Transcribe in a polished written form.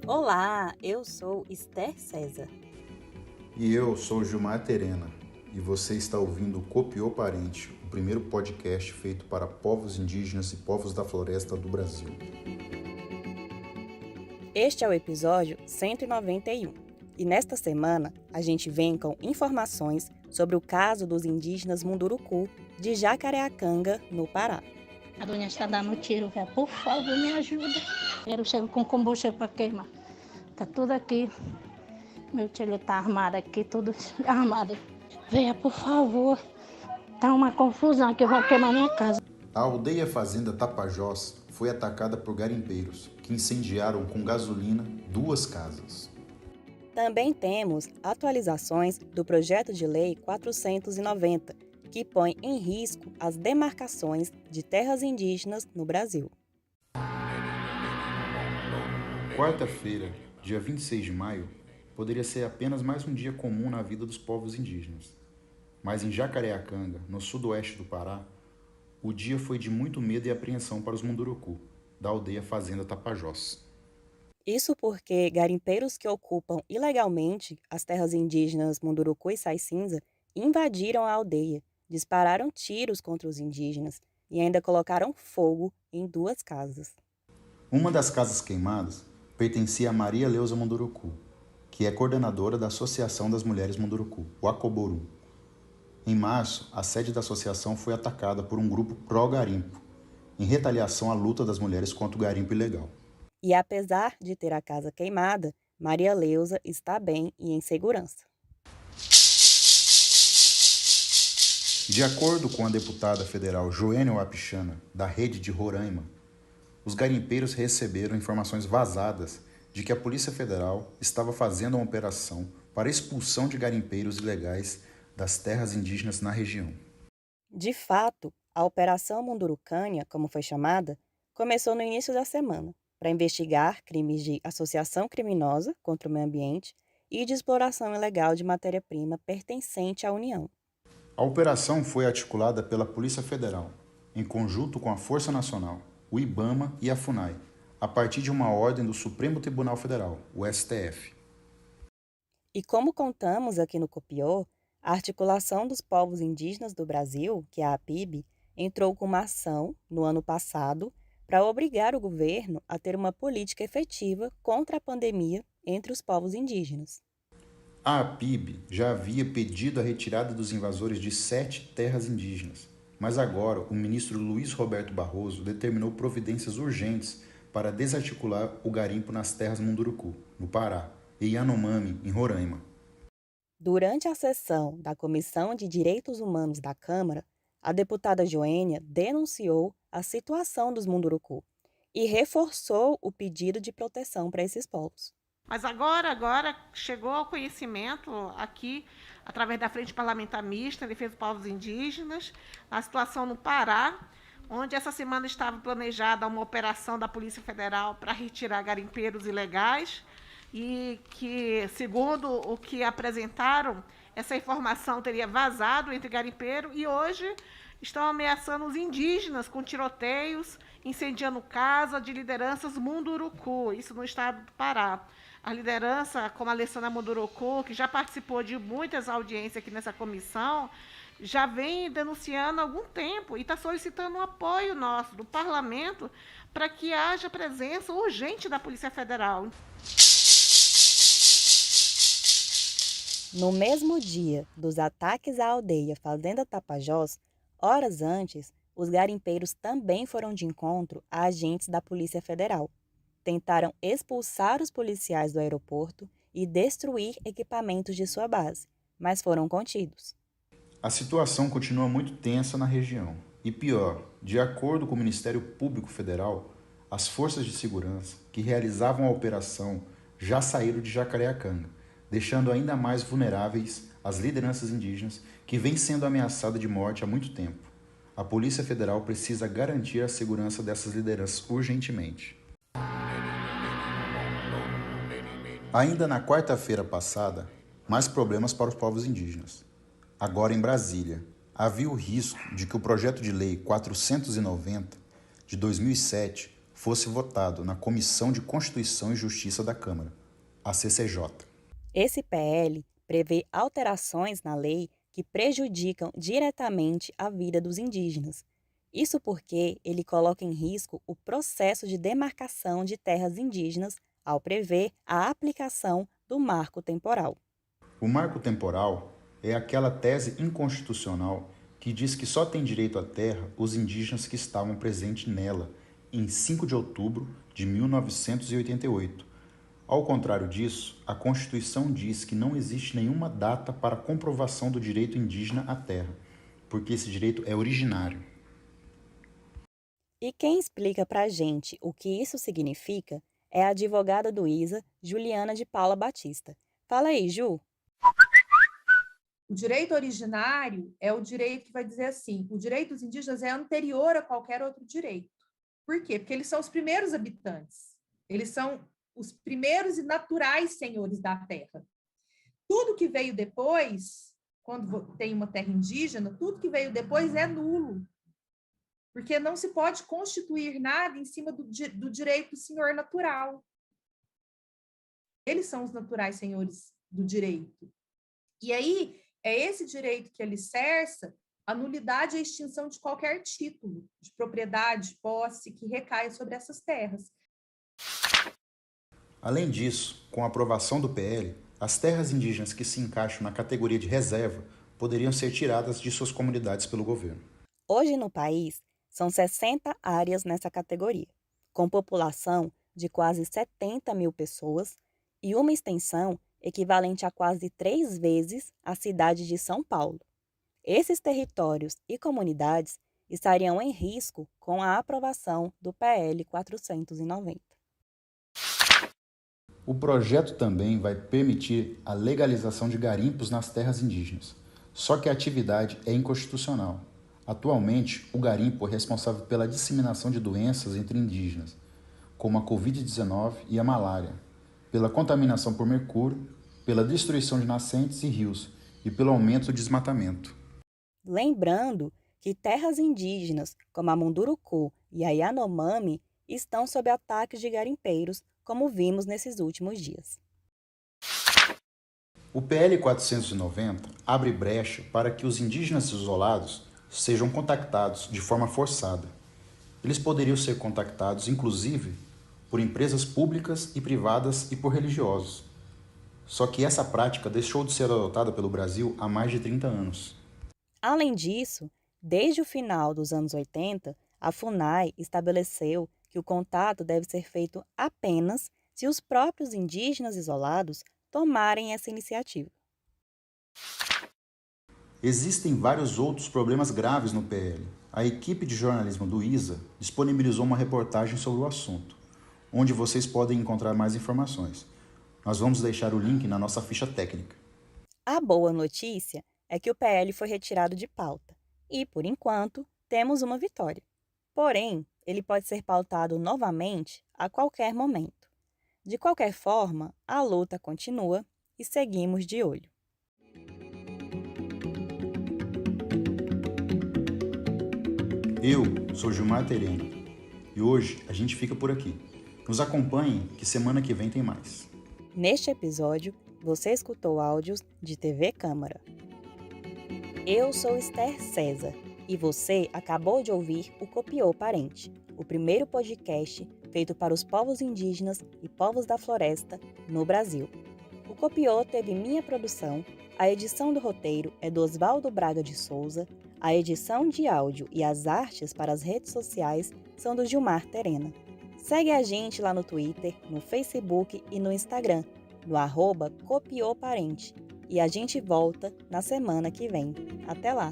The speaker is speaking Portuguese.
Olá, eu sou Esther César. E eu sou Gilmar Terena, e você está ouvindo o Copiou Parente, o primeiro podcast feito para povos indígenas e povos da floresta do Brasil. Este é o episódio 191 e nesta semana a gente vem com informações sobre o caso dos indígenas Munduruku de Jacareacanga, no Pará. A dona está dando tiro, velho. Por favor, me ajuda. Eu chego com combustível para queimar. Tá tudo aqui. Meu tio tá armado aqui, tudo armado. Venha, por favor. Tá uma confusão aqui, eu vou queimar minha casa. A aldeia fazenda Tapajós foi atacada por garimpeiros, que incendiaram com gasolina 2 casas. Também temos atualizações do projeto de lei 490, que põe em risco as demarcações de terras indígenas no Brasil. Quarta-feira, dia 26 de maio, poderia ser apenas mais um dia comum na vida dos povos indígenas. Mas em Jacareacanga, no sudoeste do Pará, o dia foi de muito medo e apreensão para os Munduruku, da aldeia fazenda Tapajós. Isso porque garimpeiros que ocupam ilegalmente as terras indígenas Munduruku e Sai Cinza invadiram a aldeia, dispararam tiros contra os indígenas e ainda colocaram fogo em 2 casas. Uma das casas queimadas pertencia a Maria Leusa Munduruku, que é coordenadora da Associação das Mulheres Munduruku, o Acoboru. Em março, a sede da associação foi atacada por um grupo pró-garimpo, em retaliação à luta das mulheres contra o garimpo ilegal. E apesar de ter a casa queimada, Maria Leusa está bem e em segurança. De acordo com a deputada federal Joênia Wapichana, da rede de Roraima, os garimpeiros receberam informações vazadas de que a Polícia Federal estava fazendo uma operação para expulsão de garimpeiros ilegais das terras indígenas na região. De fato, a Operação Mundurucânia, como foi chamada, começou no início da semana, para investigar crimes de associação criminosa contra o meio ambiente e de exploração ilegal de matéria-prima pertencente à União. A operação foi articulada pela Polícia Federal, em conjunto com a Força Nacional, o IBAMA e a FUNAI, a partir de uma ordem do Supremo Tribunal Federal, o STF. E como contamos aqui no Copiou, a Articulação dos Povos Indígenas do Brasil, que é a APIB, entrou com uma ação, no ano passado, para obrigar o governo a ter uma política efetiva contra a pandemia entre os povos indígenas. A APIB já havia pedido a retirada dos invasores de 7 terras indígenas, mas agora o ministro Luiz Roberto Barroso determinou providências urgentes para desarticular o garimpo nas terras Munduruku, no Pará, e Yanomami, em Roraima. Durante a sessão da Comissão de Direitos Humanos da Câmara, a deputada Joênia denunciou a situação dos Munduruku e reforçou o pedido de proteção para esses povos. Mas agora chegou ao conhecimento aqui, através da Frente Parlamentar Mista, Defesa dos Povos Indígenas, a situação no Pará, onde essa semana estava planejada uma operação da Polícia Federal para retirar garimpeiros ilegais e que, segundo o que apresentaram, essa informação teria vazado entre garimpeiro e hoje estão ameaçando os indígenas com tiroteios, incendiando casa de lideranças Munduruku, isso no estado do Pará. A liderança, como a Alessandra Munduruku, que já participou de muitas audiências aqui nessa comissão, já vem denunciando há algum tempo e está solicitando um apoio nosso, do parlamento, para que haja presença urgente da Polícia Federal. No mesmo dia dos ataques à aldeia Fazenda Tapajós, horas antes, os garimpeiros também foram de encontro a agentes da Polícia Federal. Tentaram expulsar os policiais do aeroporto e destruir equipamentos de sua base, mas foram contidos. A situação continua muito tensa na região. E pior, de acordo com o Ministério Público Federal, as forças de segurança que realizavam a operação já saíram de Jacareacanga, deixando ainda mais vulneráveis as lideranças indígenas que vêm sendo ameaçadas de morte há muito tempo. A Polícia Federal precisa garantir a segurança dessas lideranças urgentemente. Ainda na quarta-feira passada, mais problemas para os povos indígenas. Agora em Brasília, havia o risco de que o projeto de lei 490, de 2007, fosse votado na Comissão de Constituição e Justiça da Câmara, a CCJ. Esse PL prevê alterações na lei que prejudicam diretamente a vida dos indígenas. Isso porque ele coloca em risco o processo de demarcação de terras indígenas ao prever a aplicação do marco temporal. O marco temporal é aquela tese inconstitucional que diz que só têm direito à terra os indígenas que estavam presentes nela em 5 de outubro de 1988. Ao contrário disso, a Constituição diz que não existe nenhuma data para comprovação do direito indígena à terra, porque esse direito é originário. E quem explica para a gente o que isso significa é a advogada do ISA, Juliana de Paula Batista. Fala aí, Ju. O direito originário é o direito que vai dizer assim, o direito dos indígenas é anterior a qualquer outro direito. Por quê? Porque eles são os primeiros habitantes, eles são os primeiros e naturais senhores da terra. Tudo que veio depois, quando tem uma terra indígena, tudo que veio depois é nulo, porque não se pode constituir nada em cima do direito do senhor natural. Eles são os naturais senhores do direito. E aí, é esse direito que alicerça a nulidade e a extinção de qualquer título de propriedade, posse, que recaia sobre essas terras. Além disso, com a aprovação do PL, as terras indígenas que se encaixam na categoria de reserva poderiam ser tiradas de suas comunidades pelo governo. Hoje no país, são 60 áreas nessa categoria, com população de quase 70 mil pessoas e uma extensão equivalente a quase 3 vezes a cidade de São Paulo. Esses territórios e comunidades estariam em risco com a aprovação do PL 490. O projeto também vai permitir a legalização de garimpos nas terras indígenas, só que a atividade é inconstitucional. Atualmente, o garimpo é responsável pela disseminação de doenças entre indígenas, como a Covid-19 e a malária, pela contaminação por mercúrio, pela destruição de nascentes e rios e pelo aumento do desmatamento. Lembrando que terras indígenas como a Munduruku e a Yanomami estão sob ataques de garimpeiros, como vimos nesses últimos dias. O PL 490 abre brecha para que os indígenas isolados sejam contactados de forma forçada. Eles poderiam ser contactados, inclusive, por empresas públicas e privadas e por religiosos. Só que essa prática deixou de ser adotada pelo Brasil há mais de 30 anos. Além disso, desde o final dos anos 80, a FUNAI estabeleceu que o contato deve ser feito apenas se os próprios indígenas isolados tomarem essa iniciativa. Existem vários outros problemas graves no PL. A equipe de jornalismo do ISA disponibilizou uma reportagem sobre o assunto, onde vocês podem encontrar mais informações. Nós vamos deixar o link na nossa ficha técnica. A boa notícia é que o PL foi retirado de pauta e, por enquanto, temos uma vitória. Porém, ele pode ser pautado novamente a qualquer momento. De qualquer forma, a luta continua e seguimos de olho. Eu sou Gilmar Terena e hoje a gente fica por aqui. Nos acompanhem que semana que vem tem mais. Neste episódio, você escutou áudios de TV Câmara. Eu sou Esther César e você acabou de ouvir o Copiô Parente, o primeiro podcast feito para os povos indígenas e povos da floresta no Brasil. O Copiô teve minha produção, a edição do roteiro é do Osvaldo Braga de Souza, a edição de áudio e as artes para as redes sociais são do Gilmar Terena. Segue a gente lá no Twitter, no Facebook e no Instagram, no @Copiô Parente. E a gente volta na semana que vem. Até lá!